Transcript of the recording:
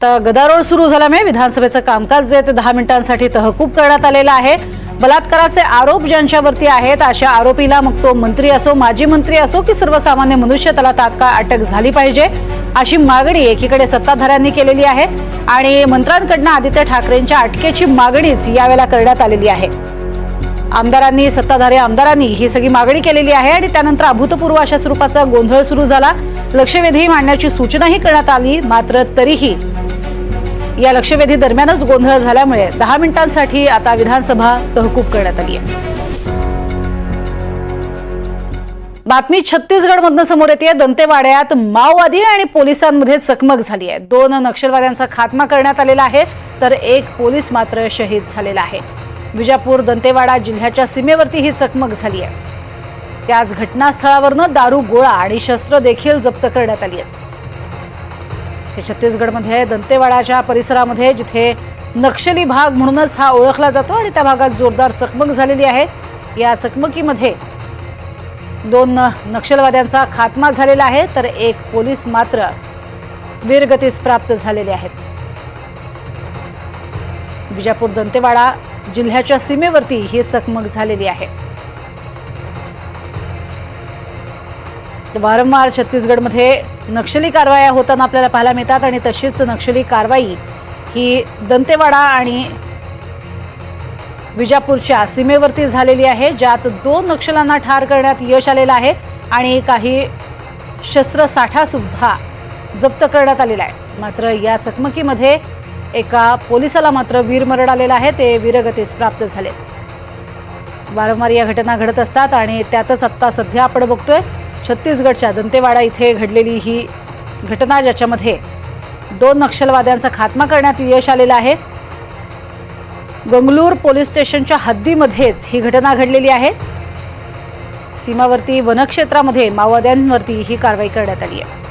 तर गदारोळ सुरू झाल्यामुळे विधानसभेचं कामकाज जे ते 10 मिनिटांसाठी तहकूब करण्यात आलेलं आहे। बलात्काराचे आरोप ज्यांच्यावरती आहेत अशा आरोपीला मग तो मंत्री असो, माजी मंत्री असो की सर्वसामान्य मनुष्य त्याला तात्काळ अटक झाली पाहिजे अशी मागणी एकीकडे सत्ताधाऱ्यांनी केलेली आहे आणि मंत्र्यांकडून आदित्य ठाकरेंच्या अटकेची मागणीच यावेळेला करण्यात आलेली आहे। आमदारांनी सत्ताधारी आमदारांनी ही सगळी मागणी केलेली आहे आणि त्यानंतर अभूतपूर्व अशा स्वरूपाचा गोंधळ सुरू झाला। लक्षवेधी मांडण्याची सूचनाही करण्यात आली, मात्र तरीही या लक्षवेधी दरम्यानच गोंधळ झाल्यामुळे 10 मिनिटांसाठी आता विधानसभा तहकूब करण्यात आली आहे। बातमी छत्तीसगडमधून समोर येते। दंतेवाड्यात माओवादी आणि पोलिसांमध्ये चकमक झाली आहे। 2 नक्षलवाद्यांचा खात्मा करण्यात आलेला आहे तर एक पोलीस मात्र शहीद झालेला आहे। विजापूर दंतेवाडा जिल्ह्याच्या सीमेवरती ही चकमक झाली आहे। त्याच घटनास्थळावरून दारू, गोळा आणि शस्त्र देखील जप्त करण्यात आली आहेत। हे छत्तीसगडमध्ये दंतेवाडाच्या परिसरामध्ये जिथे नक्षली भाग म्हणूनच हा ओळखला जातो आणि त्या भागात जोरदार चकमक झालेली आहे। या चकमकीमध्ये 2 नक्षलवाद्यांचा खात्मा झालेला आहे तर एक पोलीस मात्र वीरगतीस प्राप्त झालेले आहेत। विजापूर दंतेवाडा जिल्ह्याच्या सीमेवरती ही चकमक झालेली आहे। वारंवार छत्तीसगडमध्ये नक्षली कारवाया होताना आपल्याला पाहायला मिळतात आणि तशीच नक्षली कारवाई ही दंतेवाडा आणि विजापूरच्या सीमेवरती झालेली आहे, ज्यात 2 नक्षल्यांना ठार करण्यात यश आलेलं आहे आणि काही शस्त्रसाठा सुद्धा जप्त करण्यात आलेला आहे। मात्र या चकमकीमध्ये एका पोलिसाला मात्र वीरमरण आलेलं आहे, ते वीरगतीस प्राप्त झाले। वारंवार या घटना घडत असतात आणि त्यातच आता सध्या आपण बघतोय छत्तीसगडच्या दंतेवाडा इथे घडलेली ही घटना, ज्याच्यामध्ये 2 नक्षलवाद्यांचा खात्मा करण्यात यश आलेलं आहे। गंगलूर पोलीस स्टेशनच्या हद्दीमध्येच ही घटना घडलेली आहे। सीमावर्ती वनक्षेत्रामध्ये माओवाद्यांवरती ही कारवाई करण्यात आली आहे।